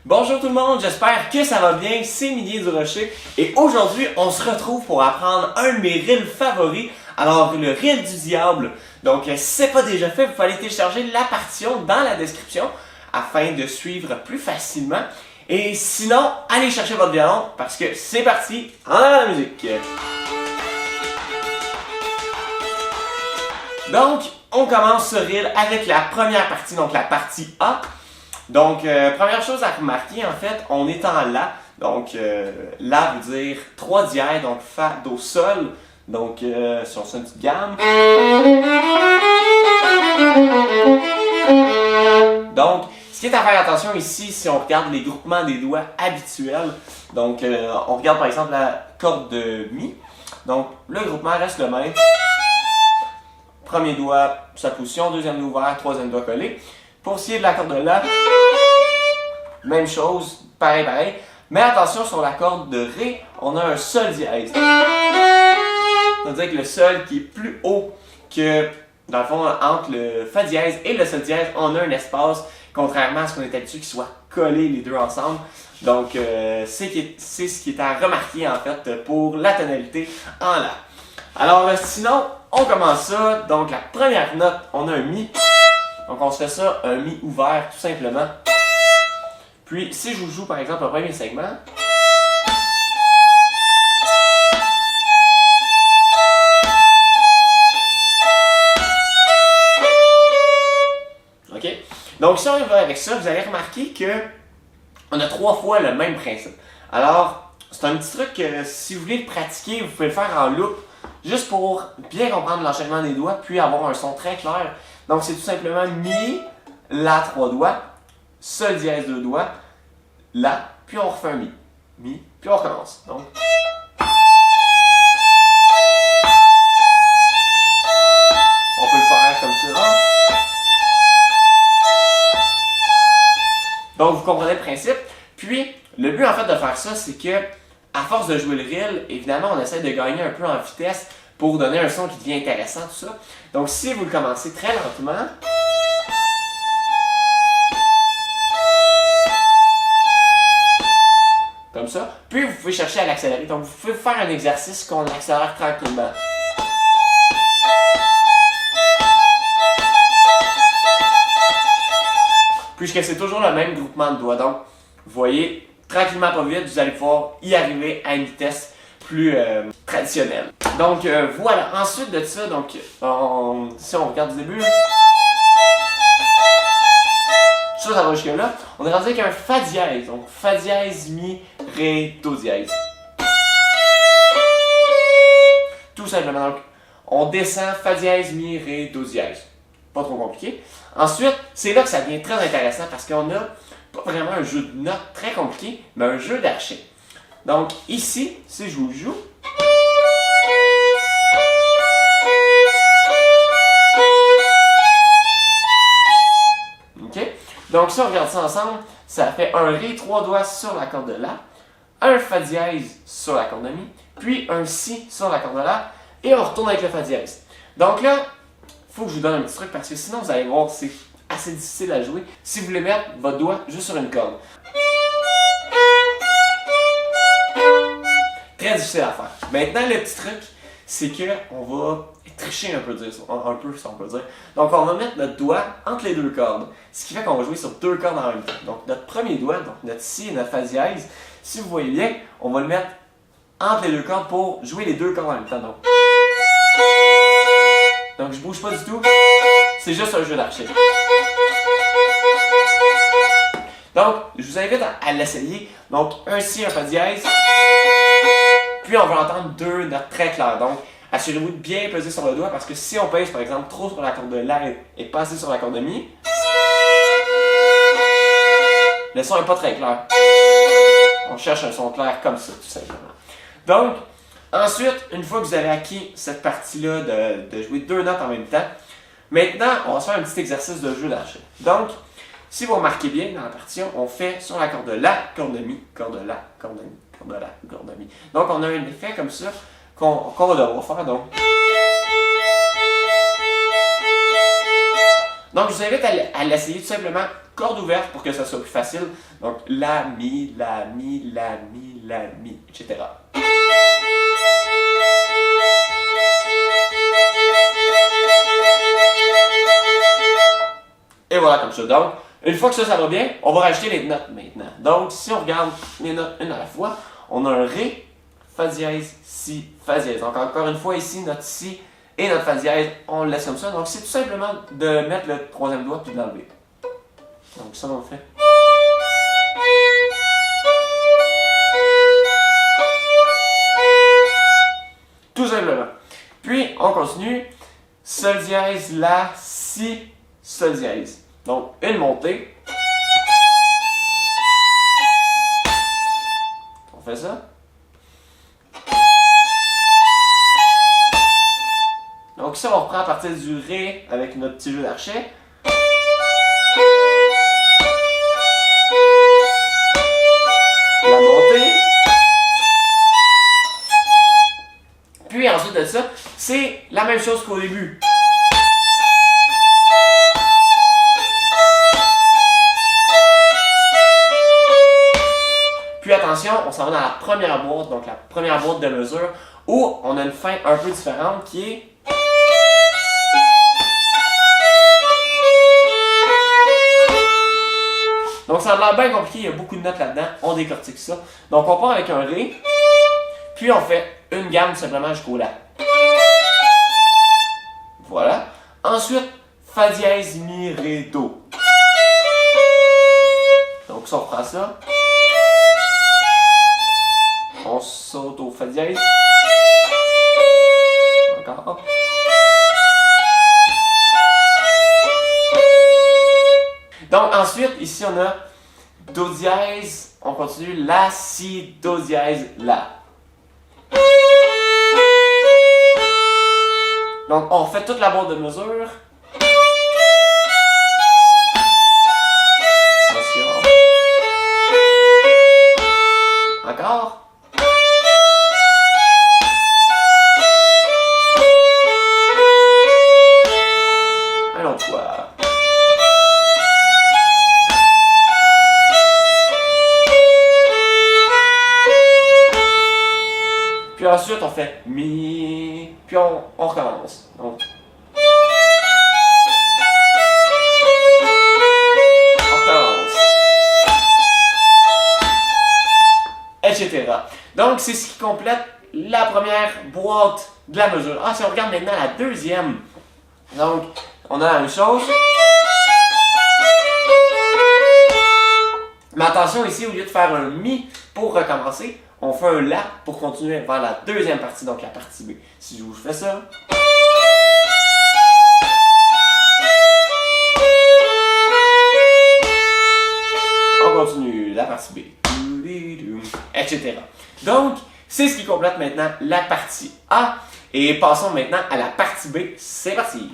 Bonjour tout le monde, j'espère que ça va bien, c'est Miguel Durocher et aujourd'hui on se retrouve pour apprendre un de mes reels favoris, alors le reel du diable. Donc si c'est pas déjà fait, vous pouvez aller télécharger la partition dans la description afin de suivre plus facilement. Et sinon, allez chercher votre violon parce que c'est parti, en avant la musique. Donc, on commence ce reel avec la première partie, donc la partie A. Donc, première chose à remarquer, en fait, on est en La. Donc, La veut dire 3 dièses, donc Fa, Do, Sol. Donc, si on fait une petite gamme. Donc, ce qui est à faire attention ici, si on regarde les groupements des doigts habituels, donc on regarde par exemple la corde de Mi. Donc, le groupement reste le même. Premier doigt, sa position, deuxième doigt ouvert, troisième doigt collé. Pour ce qui est de la corde de La, même chose, pareil. Mais attention, sur la corde de Ré, on a un Sol dièse. C'est-à-dire que le Sol qui est plus haut que, dans le fond, entre le Fa dièse et le Sol dièse, on a un espace, contrairement à ce qu'on est habitué qu'ils soient collés les deux ensemble. Donc, c'est ce qui est à remarquer, en fait, pour la tonalité en La. Alors, sinon, on commence ça. Donc, la première note, on a un Mi. Donc, on se fait ça, un Mi ouvert, tout simplement. Puis, si je vous joue, par exemple, un premier segment. OK? Donc, si on y va avec ça, vous allez remarquer que on a 3 fois le même principe. Alors, c'est un petit truc que si vous voulez le pratiquer, vous pouvez le faire en loop, juste pour bien comprendre l'enchaînement des doigts, puis avoir un son très clair. Donc, c'est tout simplement Mi, La, 3 doigts, Sol dièse 2 doigts, La, puis on refait un Mi. Mi, puis on recommence. Donc, on peut le faire comme ça. Donc, vous comprenez le principe. Puis, le but en fait de faire ça, c'est que, à force de jouer le reel, évidemment, on essaie de gagner un peu en vitesse pour donner un son qui devient intéressant, tout ça. Donc, si vous le commencez très lentement, comme ça, puis vous pouvez chercher à l'accélérer. Donc, vous pouvez faire un exercice qu'on accélère tranquillement. Puisque c'est toujours le même groupement de doigts. Donc, vous voyez, tranquillement, pas vite, vous allez pouvoir y arriver à une vitesse plus traditionnelle. Donc, voilà. Ensuite de ça, donc, si on regarde du début, ça va jusque-là. On est rendu avec un Fa dièse. Donc, Fa dièse, Mi, Ré, Do dièse. Tout simplement. Donc, on descend Fa dièse, Mi, Ré, Do dièse. Pas trop compliqué. Ensuite, c'est là que ça devient très intéressant parce qu'on a pas vraiment un jeu de notes très compliqué, mais un jeu d'archet. Donc ici, si je vous le joue, ok? Donc si on regarde ça ensemble, ça fait un Ré 3 doigts sur la corde de La, un Fa dièse sur la corde de Mi, puis un Si sur la corde de La, et on retourne avec le Fa dièse. Donc là, faut que je vous donne un petit truc parce que sinon vous allez voir c'est assez difficile à jouer si vous voulez mettre votre doigt juste sur une corde. Très difficile à faire. Maintenant le petit truc, c'est que on va tricher un peu si on peut dire. Donc on va mettre notre doigt entre les deux cordes. Ce qui fait qu'on va jouer sur 2 cordes en même temps. Donc notre premier doigt, donc notre Si et notre Fa dièse, si vous voyez bien, on va le mettre entre les deux cordes pour jouer les 2 cordes en même temps. Donc je bouge pas du tout, c'est juste un jeu d'archet. Donc je vous invite à l'essayer. Donc un Si, un Fa dièse, puis on va entendre 2 notes très claires. Donc assurez-vous de bien peser sur le doigt parce que si on pèse par exemple trop sur la corde de La et pas assez sur la corde de Mi, le son n'est pas très clair. On cherche un son clair comme ça tout simplement. Donc, ensuite, une fois que vous avez acquis cette partie-là de jouer 2 notes en même temps, maintenant, on va se faire un petit exercice de jeu d'archet. Donc, si vous remarquez bien dans la partition, on fait sur la corde de La, corde de Mi, corde de La, corde de Mi, corde de La, corde de Mi. Donc, on a un effet comme ça qu'on va devoir faire. Donc, je vous invite à l'essayer tout simplement corde ouverte pour que ça soit plus facile. Donc la, mi, la, mi, la, mi, la, mi, etc. Et voilà comme ça. Donc, une fois que ça va bien, on va rajouter les notes maintenant. Donc, si on regarde les notes une à la fois, on a un Ré, Fa dièse, Si, Fa dièse. Donc, encore une fois, ici, notre Si et notre Fa dièse, on le laisse comme ça. Donc, c'est tout simplement de mettre le troisième doigt puis de l'enlever. Donc, ça, on fait. Tout simplement. Puis, on continue. Sol dièse, La, Si, Sol dièse. Donc, une montée. On fait ça. Donc, ça, on reprend à partir du Ré avec notre petit jeu d'archet. La montée. Puis, ensuite de ça, c'est la même chose qu'au début. Puis attention, on s'en va dans la première boîte, donc la première boîte de mesure, où on a une fin un peu différente qui est... Donc ça a l'air bien compliqué, il y a beaucoup de notes là-dedans, on décortique ça. Donc on part avec un Ré, puis on fait une gamme simplement jusqu'au La. Voilà. Ensuite, Fa dièse, Mi, Ré, Do. Donc ça, on reprend ça. On saute au Fa dièse. Encore. Donc ensuite, ici on a Do dièse, on continue La, Si, Do dièse, La. Donc on refait toute la boîte de mesure. Attention. Encore. Un autre fois. Puis ensuite, on fait Mi, puis on recommence. Donc, on recommence. Etc. Donc, c'est ce qui complète la première boîte de la mesure. Ah, si on regarde maintenant la deuxième. Donc, on a la même chose. Mais attention ici, au lieu de faire un Mi pour recommencer, on fait un La pour continuer vers la deuxième partie, donc la partie B. Si je vous fais ça. On continue la partie B. Etc. Donc, c'est ce qui complète maintenant la partie A. Et passons maintenant à la partie B. C'est parti!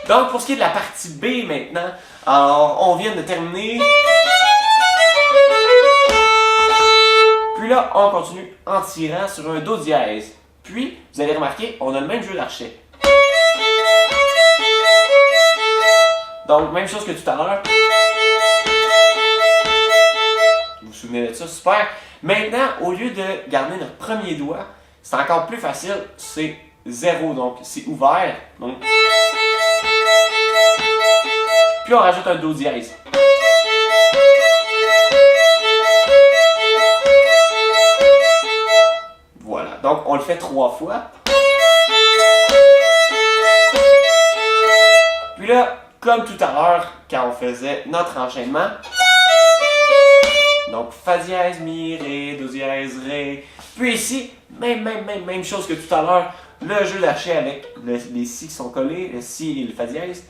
Donc, pour ce qui est de la partie B maintenant, alors, on vient de terminer. Puis là, on continue en tirant sur un Do dièse. Puis, vous allez remarquer, on a le même jeu d'archet. Donc, même chose que tout à l'heure. Vous vous souvenez de ça? Super! Maintenant, au lieu de garder notre premier doigt, c'est encore plus facile, c'est 0, donc c'est ouvert. Donc... Puis on rajoute un Do dièse. Voilà, donc on le fait 3 fois. Puis là, comme tout à l'heure, quand on faisait notre enchaînement, donc Fa dièse, Mi, Ré, Do dièse, Ré. Puis ici, même chose que tout à l'heure, le jeu d'archet avec les Si qui sont collés, le Si et le Fa dièse.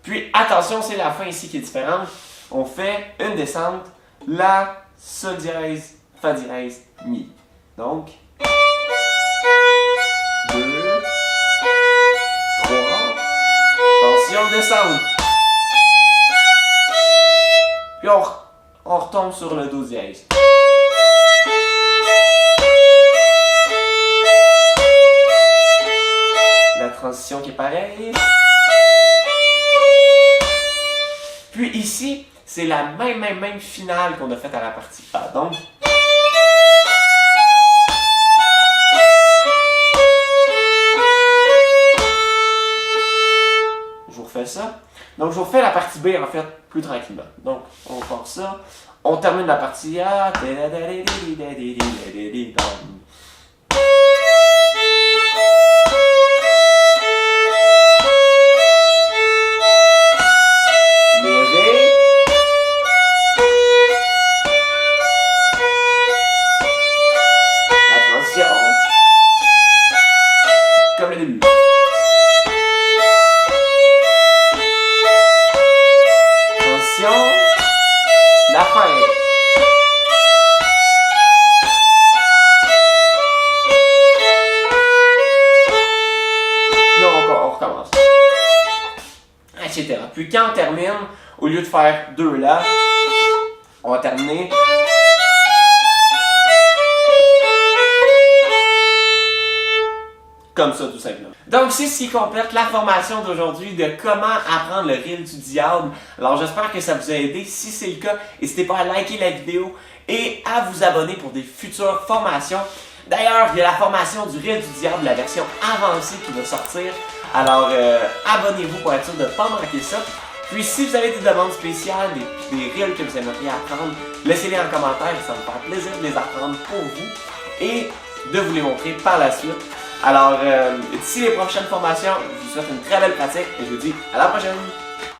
Puis attention, c'est la fin ici qui est différente. On fait une descente, La, Sol dièse, Fa dièse, Mi. Donc, 2, 3, attention, descente. Puis on retombe sur le Do dièse. transition qui est pareille. Puis ici, c'est la même finale qu'on a faite à la partie A. Donc, je vous refais ça. Donc, je vous refais la partie B en fait plus tranquillement. Donc, on va faire ça. On termine la partie A. Comme le début. Attention, la fin. Là, on recommence. Etc. Puis quand on termine, au lieu de faire deux là, on va terminer. Comme ça, tout simplement. Donc, c'est ce qui complète la formation d'aujourd'hui de comment apprendre le reel du diable. Alors, j'espère que ça vous a aidé. Si c'est le cas, n'hésitez pas à liker la vidéo et à vous abonner pour des futures formations. D'ailleurs, il y a la formation du reel du diable, la version avancée qui va sortir. Alors, abonnez-vous pour être sûr de ne pas manquer ça. Puis, si vous avez des demandes spéciales, des reels que vous aimeriez apprendre, laissez-les en commentaire. Ça me fait plaisir de les apprendre pour vous et de vous les montrer par la suite. Alors, d'ici les prochaines formations, je vous souhaite une très belle pratique et je vous dis à la prochaine!